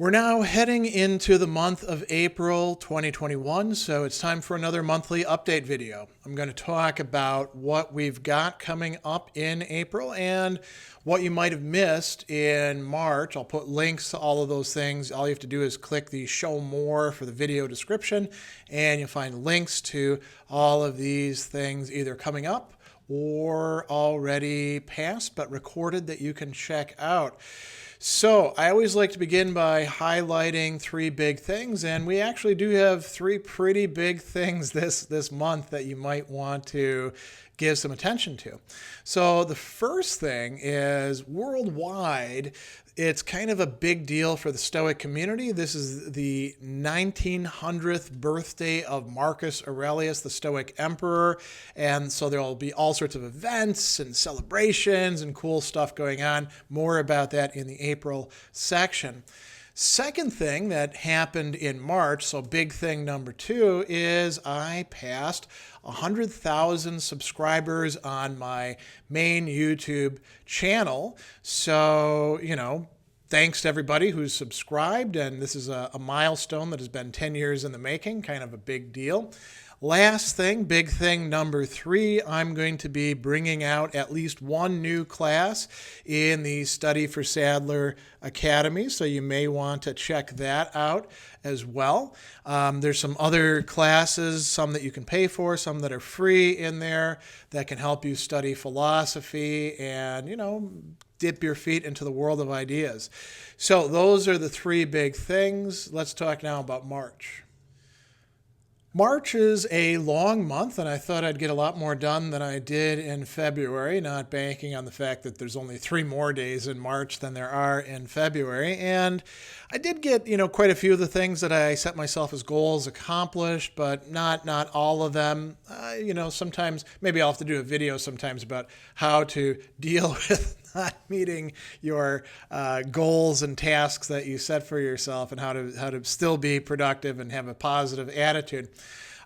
We're now heading into the month of April 2021, so it's time for another monthly update video. I'm going to talk about what we've got coming up in April and what you might have missed in March. I'll put links to all of those things. All you have to do is click the show more for the video description, and you'll find links to all of these things either coming up or already past but recorded that you can check out. So I always like to begin by highlighting three big things, and we actually do have three pretty big things this month that you might want to give some attention to. So the first thing is worldwide. It's kind of a big deal for the Stoic community. This is the 1900th birthday of Marcus Aurelius, the Stoic emperor. And so there will be all sorts of events and celebrations and cool stuff going on. More about that in the April section. Second thing that happened in March, so big thing number two, is I passed 100,000 subscribers on my main YouTube channel. So, thanks to everybody who's subscribed, and this is a milestone that has been 10 years in the making, kind of a big deal. Last thing, big thing number three, I'm going to be bringing out at least one new class in the Study for Sadler Academy, so you may want to check that out as well. There's some other classes, some that you can pay for, some that are free in there that can help you study philosophy and, dip your feet into the world of ideas. So those are the three big things. Let's talk now about March. March is a long month, and I thought I'd get a lot more done than I did in February, not banking on the fact that there's only 3 more days in March than there are in February. And I did get, quite a few of the things that I set myself as goals accomplished, but not all of them. Sometimes maybe I'll have to do a video sometimes about how to deal with not meeting your goals and tasks that you set for yourself, and how to still be productive and have a positive attitude.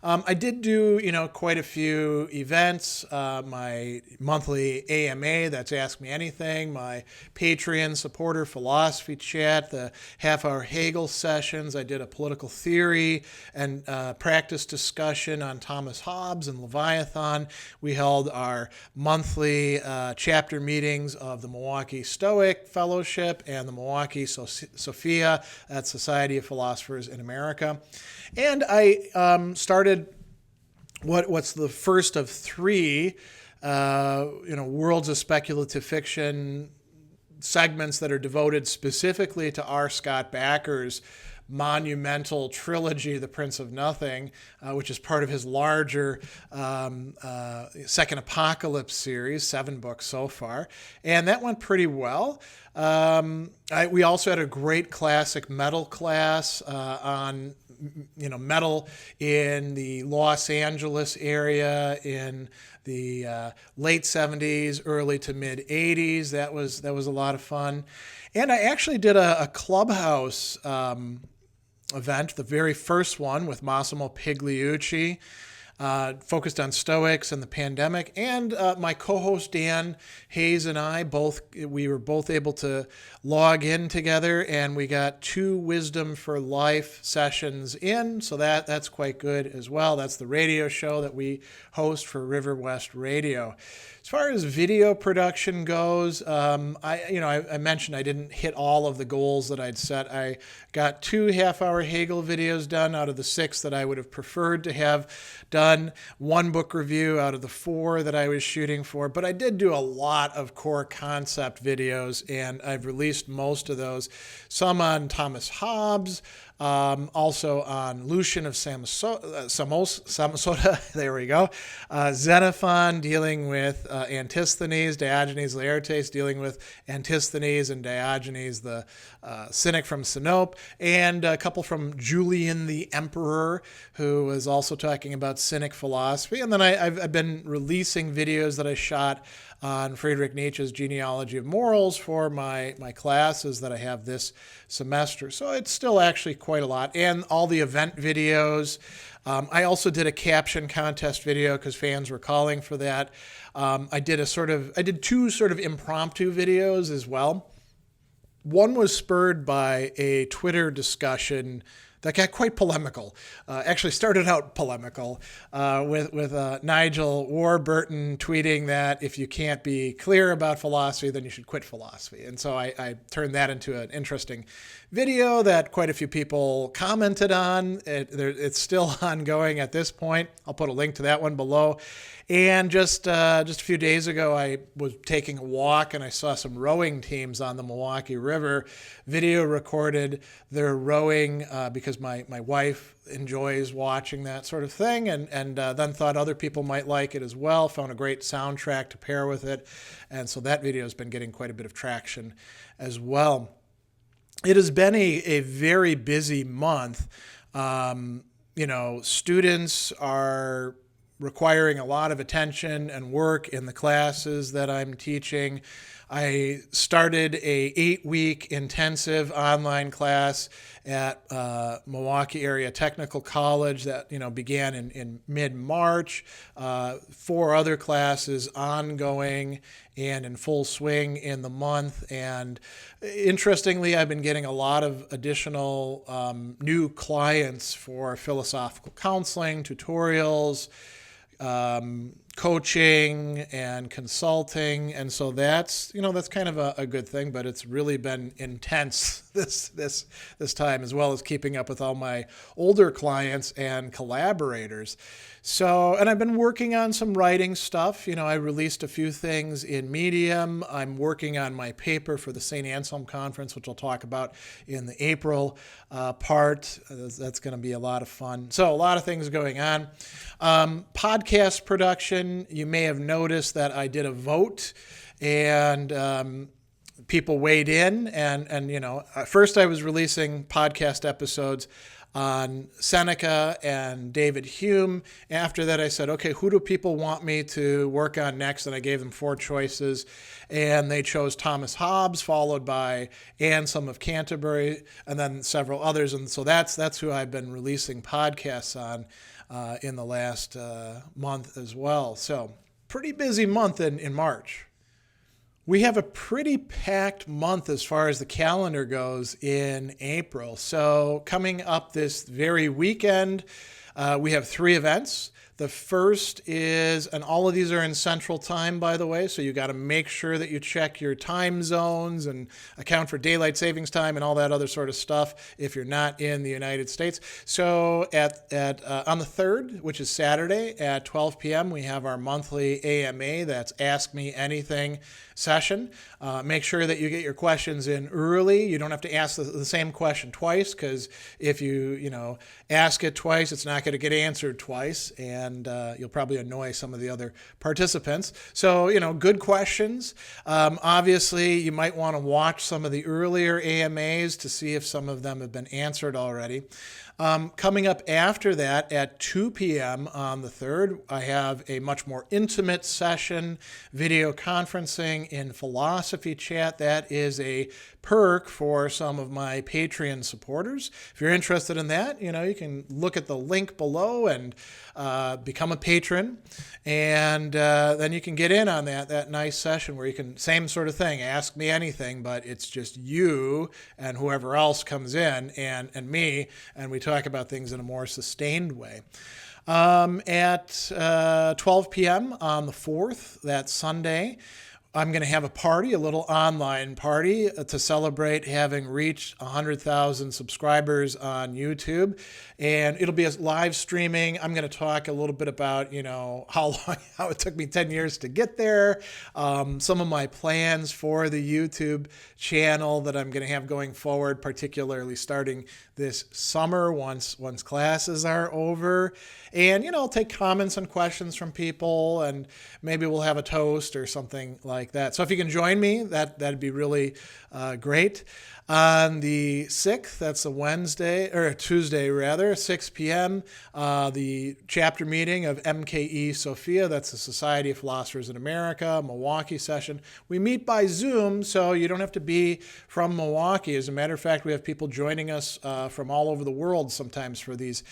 I did do, quite a few events, my monthly AMA, that's Ask Me Anything, my Patreon supporter philosophy chat, the half-hour Hegel sessions. I did a political theory and practice discussion on Thomas Hobbes and Leviathan. We held our monthly chapter meetings of the Milwaukee Stoic Fellowship and the Milwaukee Sophia, that's Society of Philosophers in America. And I started what's the first of 3 Worlds of Speculative Fiction segments that are devoted specifically to our Scott Bakker's monumental trilogy, The Prince of Nothing, which is part of his larger Second Apocalypse series, 7 books so far. And that went pretty well. We also had a great classic metal class on metal in the Los Angeles area in the late 70s, early to mid 80s. That was a lot of fun. And I actually did a Clubhouse event, the very first one with Massimo Pigliucci, focused on Stoics and the pandemic. And my co-host Dan Hayes and I we were both able to log in together, and we got 2 Wisdom for Life sessions in, so that's quite good as well. That's the radio show that we host for River West Radio. As far as video production goes, I mentioned I didn't hit all of the goals that I'd set. I got 2 half-hour Hegel videos done out of the 6 that I would have preferred to have done, 1 book review out of the 4 that I was shooting for, but I did do a lot of core concept videos, and I've released most of those, some on Thomas Hobbes, also on Lucian of Samosata, there we go, Xenophon dealing with Antisthenes, Diogenes Laertes dealing with Antisthenes and Diogenes, the cynic from Sinope, and a couple from Julian the Emperor, who was also talking about cynic philosophy. And then I've been releasing videos that I shot on Friedrich Nietzsche's Genealogy of Morals for my classes that I have this semester. So it's still actually quite a lot. And all the event videos. I also did a caption contest video because fans were calling for that. I did 2 sort of impromptu videos as well. One was spurred by a Twitter discussion that got quite polemical. Actually started out polemical with Nigel Warburton tweeting that if you can't be clear about philosophy, then you should quit philosophy. And so I turned that into an interesting video that quite a few people commented on. It's still ongoing at this point. I'll put a link to that one below. And just a few days ago, I was taking a walk and I saw some rowing teams on the Milwaukee River. Video recorded their rowing because my wife enjoys watching that sort of thing, and then thought other people might like it as well. Found a great soundtrack to pair with it, and so that video has been getting quite a bit of traction as well. It has been a very busy month. Students are requiring a lot of attention and work in the classes that I'm teaching. I started a 8-week intensive online class at Milwaukee Area Technical College that began in mid-March. 4 other classes ongoing and in full swing in the month. And interestingly, I've been getting a lot of additional new clients for philosophical counseling, tutorials, coaching and consulting, and so that's kind of a good thing, but it's really been intense this time, as well as keeping up with all my older clients and collaborators. So, and I've been working on some writing stuff. I released a few things in Medium. I'm working on my paper for the St. Anselm Conference, which I'll talk about in the April part. That's going to be a lot of fun. So a lot of things going on. Podcast production, you may have noticed that I did a vote, and people weighed in, and at first I was releasing podcast episodes on Seneca and David Hume. After that, I said, okay, who do people want me to work on next? And I gave them 4 choices, and they chose Thomas Hobbes, followed by Anselm of Canterbury, and then several others. And so that's who I've been releasing podcasts on in the last month as well. So pretty busy month in March. We have a pretty packed month as far as the calendar goes in April. So coming up this very weekend, we have 3 events. The first is, and all of these are in Central Time, by the way, so you got to make sure that you check your time zones and account for daylight savings time and all that other sort of stuff if you're not in the United States. So on the 3rd, which is Saturday at 12 p.m., we have our monthly AMA, that's Ask Me Anything session. Make sure that you get your questions in early. You don't have to ask the same question twice, because if you ask it twice, it's not going to get answered twice, and you'll probably annoy some of the other participants. So, good questions. Obviously, you might want to watch some of the earlier AMAs to see if some of them have been answered already. Coming up after that at 2 p.m. on the 3rd, I have a much more intimate session, video conferencing in philosophy chat. That is a perk for some of my Patreon supporters. If you're interested in that, you can look at the link below and become a patron, and then you can get in on that nice session where you can, same sort of thing, ask me anything, but it's just you and whoever else comes in and me, and we talk about things in a more sustained way. At 12 p.m. on the 4th, that's Sunday, I'm going to have a party, a little online party to celebrate having reached 100,000 subscribers on YouTube. And it'll be a live streaming. I'm going to talk a little bit about, how it took me 10 years to get there, some of my plans for the YouTube channel that I'm going to have going forward, particularly starting this summer once classes are over. And, I'll take comments and questions from people, and maybe we'll have a toast or something like that. So if you can join me, that'd be really great. On the 6th, that's a Tuesday rather, 6 p.m., the chapter meeting of MKE Sophia, that's the Society of Philosophers in America, Milwaukee session. We meet by Zoom, so you don't have to be from Milwaukee. As a matter of fact, we have people joining us from all over the world sometimes for these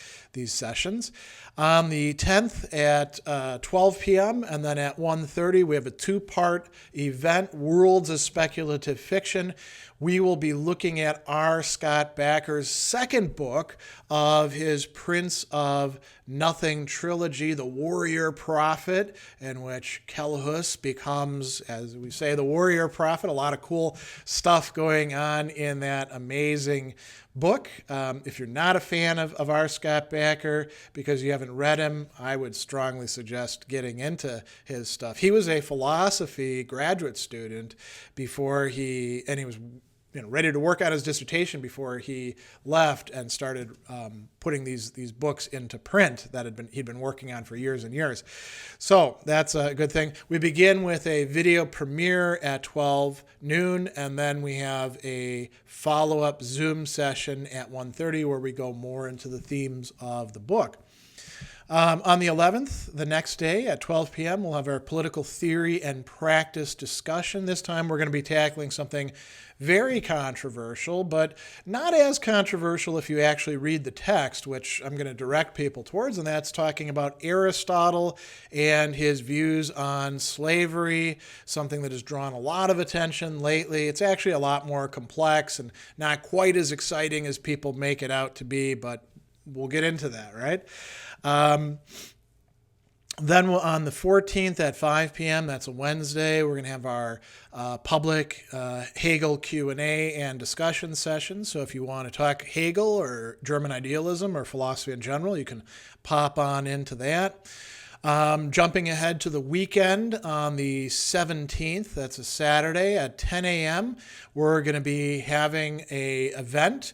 sessions. On the 10th at 12 p.m. and then at 1:30, we have a 2-part event, Worlds of Speculative Fiction. We will be looking at R. Scott Bakker's second book of his Prince of Nothing trilogy, The Warrior Prophet, in which Kelhus becomes, as we say, the Warrior Prophet. A lot of cool stuff going on in that amazing book. If you're not a fan of R. Scott Bakker because you haven't read him, I would strongly suggest getting into his stuff. He was a philosophy graduate student before he was ready to work out his dissertation before he left and started putting these books into print that he'd been working on for years and years. So that's a good thing. We begin with a video premiere at 12 noon, and then we have a follow-up Zoom session at 1:30 where we go more into the themes of the book. On the 11th, the next day at 12 p.m., we'll have our political theory and practice discussion. This time we're going to be tackling something very controversial, but not as controversial if you actually read the text, which I'm going to direct people towards, and that's talking about Aristotle and his views on slavery, something that has drawn a lot of attention lately. It's actually a lot more complex and not quite as exciting as people make it out to be, but we'll get into that, right? Then on the 14th at 5 p.m., that's a Wednesday, we're going to have our public Hegel Q&A and discussion session. So if you want to talk Hegel or German idealism or philosophy in general, you can pop on into that. Jumping ahead to the weekend on the 17th, that's a Saturday at 10 a.m., we're going to be having a event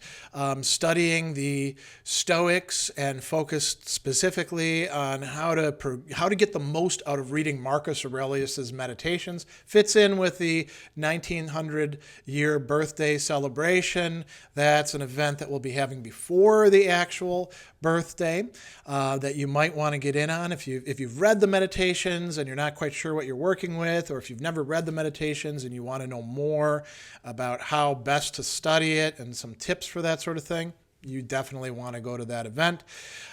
studying the Stoics and focused specifically on how to get the most out of reading Marcus Aurelius's Meditations. Fits in with the 1900-year birthday celebration. That's an event that we'll be having before the actual birthday that you might want to get in on if you've read the Meditations and you're not quite sure what you're working with, or if you've never read the Meditations and you want to know more about how best to study it and some tips for that sort of thing, you definitely want to go to that event.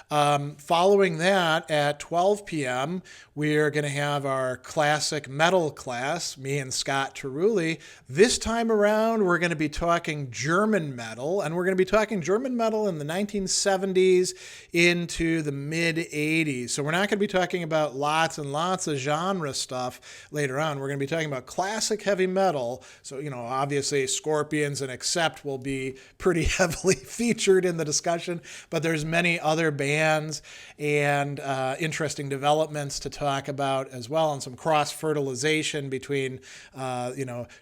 Following that, at 12 p.m., we're going to have our classic metal class, me and Scott Bakker. This time around, we're going to be talking German metal, and we're going to be talking German metal in the 1970s into the mid-80s. So we're not going to be talking about lots and lots of genre stuff later on. We're going to be talking about classic heavy metal. So, obviously Scorpions and Accept will be pretty heavily featured in the discussion, but there's many other bands and interesting developments to talk about as well, and some cross-fertilization between,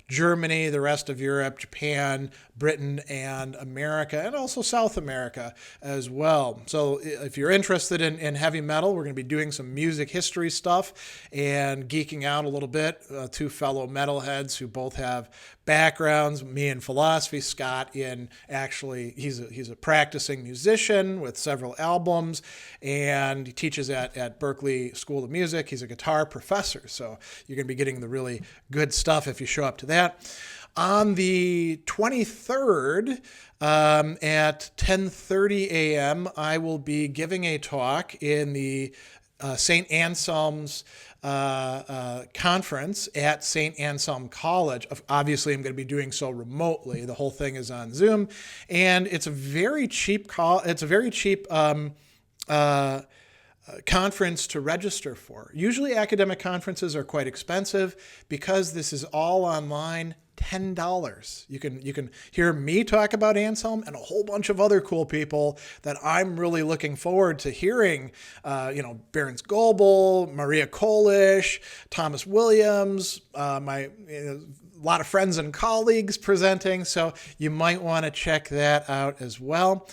Germany, the rest of Europe, Japan, Britain, and America, and also South America as well. So if you're interested in heavy metal, we're going to be doing some music history stuff and geeking out a little bit. Two fellow metalheads who both have backgrounds, me in philosophy, Scott in he's a practicing musician with several albums, and he teaches at Berklee School of Music. He's a guitar professor, so you're going to be getting the really good stuff if you show up to that. On the 23rd at 10:30 a.m., I will be giving a talk in the St. Anselm's conference at St. Anselm College. Obviously, I'm going to be doing so remotely. The whole thing is on Zoom, and it's a very cheap conference to register for. Usually academic conferences are quite expensive. Because this is all online, $10. You can hear me talk about Anselm and a whole bunch of other cool people that I'm really looking forward to hearing. Berens Goebel, Maria Kolisch, Thomas Williams, a lot of friends and colleagues presenting. So you might want to check that out as well.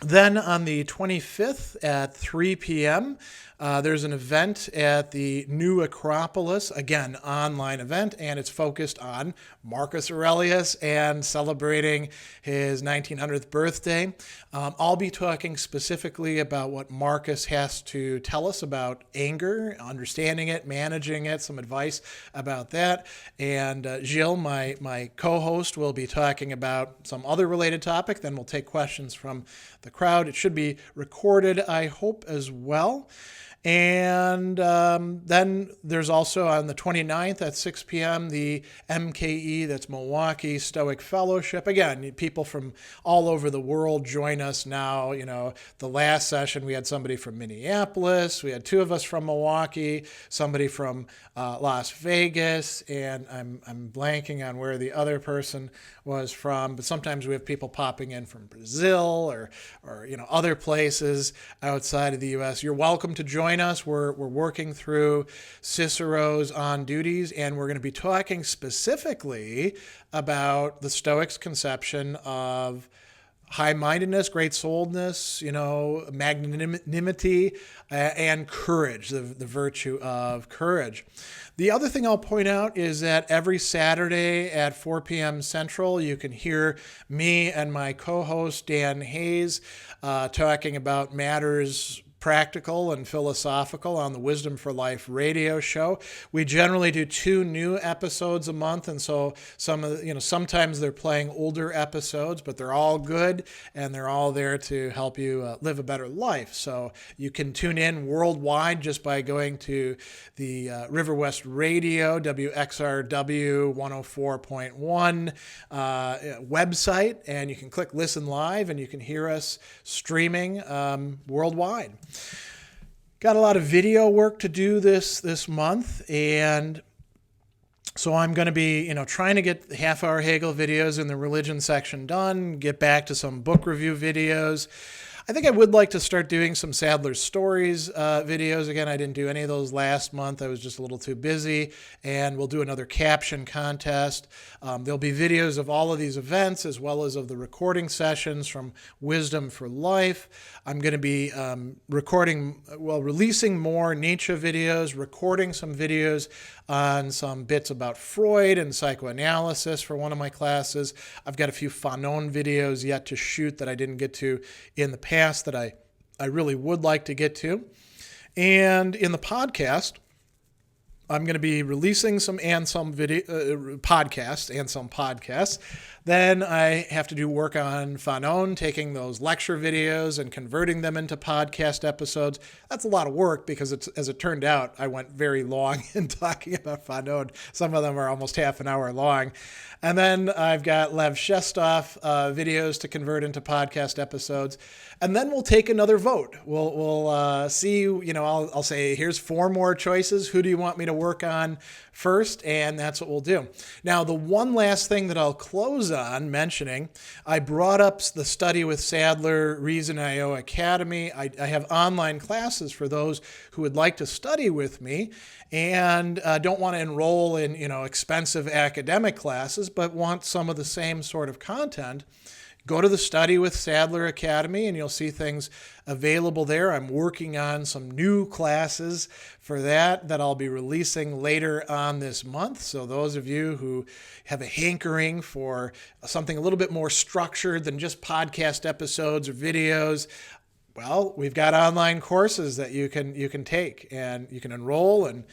Then on the 25th at 3 p.m., there's an event at the New Acropolis, again, online event, and it's focused on Marcus Aurelius and celebrating his 1900th birthday. I'll be talking specifically about what Marcus has to tell us about anger, understanding it, managing it, some advice about that. And Gilles, my co-host, will be talking about some other related topic. Then we'll take questions from the crowd. It should be recorded, I hope, as well. And then there's also on the 29th at 6 p.m. the MKE, that's Milwaukee Stoic Fellowship. Again, people from all over the world join us now. The last session we had somebody from Minneapolis, we had two of us from Milwaukee, somebody from Las Vegas, and I'm blanking on where the other person was from, but sometimes we have people popping in from Brazil or other places outside of the U.S. You're welcome to join us. We're working through Cicero's On Duties, and we're going to be talking specifically about the Stoics' conception of high-mindedness, great-souledness, magnanimity, and courage, the virtue of courage. The other thing I'll point out is that every Saturday at 4 p.m. Central, you can hear me and my co-host, Dan Hayes, talking about matters practical and philosophical on the Wisdom for Life radio show. We generally do 2 new episodes a month, and so sometimes they're playing older episodes, but they're all good and they're all there to help you live a better life. So you can tune in worldwide just by going to the River West Radio WXRW 104.1 website, and you can click Listen Live, and you can hear us streaming worldwide. Got a lot of video work to do this month, and so I'm going to be, trying to get half-hour Hegel videos in the religion section done, get back to some book review videos. I think I would like to start doing some Sadler Stories videos. Again, I didn't do any of those last month. I was just a little too busy. And we'll do another caption contest. There'll be videos of all of these events as well as of the recording sessions from Wisdom for Life. I'm going to be releasing more Nietzsche videos, recording some videos on some bits about Freud and psychoanalysis for one of my classes. I've got a few Fanon videos yet to shoot that I didn't get to in the past that I really would like to get to. And in the podcast, I'm going to be releasing some podcasts. Then I have to do work on Fanon, taking those lecture videos and converting them into podcast episodes. That's a lot of work because, as it turned out, I went very long in talking about Fanon. Some of them are almost half an hour long. And then I've got Lev Shestov videos to convert into podcast episodes. And then we'll take another vote. We'll see, I'll say, here's 4 more choices. Who do you want me to work on first? And that's what we'll do. Now, the one last thing that I'll close on mentioning, I brought up the Study with Sadler Reason.io Academy. I have online classes for those who would like to study with me and don't want to enroll in, expensive academic classes, but want some of the same sort of content. Go to the Study with Sadler Academy and you'll see things available there. I'm working on some new classes for that I'll be releasing later on this month. So those of you who have a hankering for something a little bit more structured than just podcast episodes or videos, well, we've got online courses that you can take and you can enroll and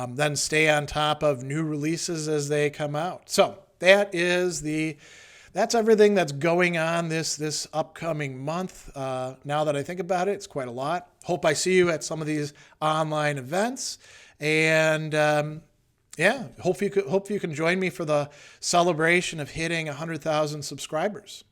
then stay on top of new releases as they come out. So that's everything that's going on this upcoming month. Now that I think about it, it's quite a lot. Hope I see you at some of these online events. And hope you can join me for the celebration of hitting 100,000 subscribers.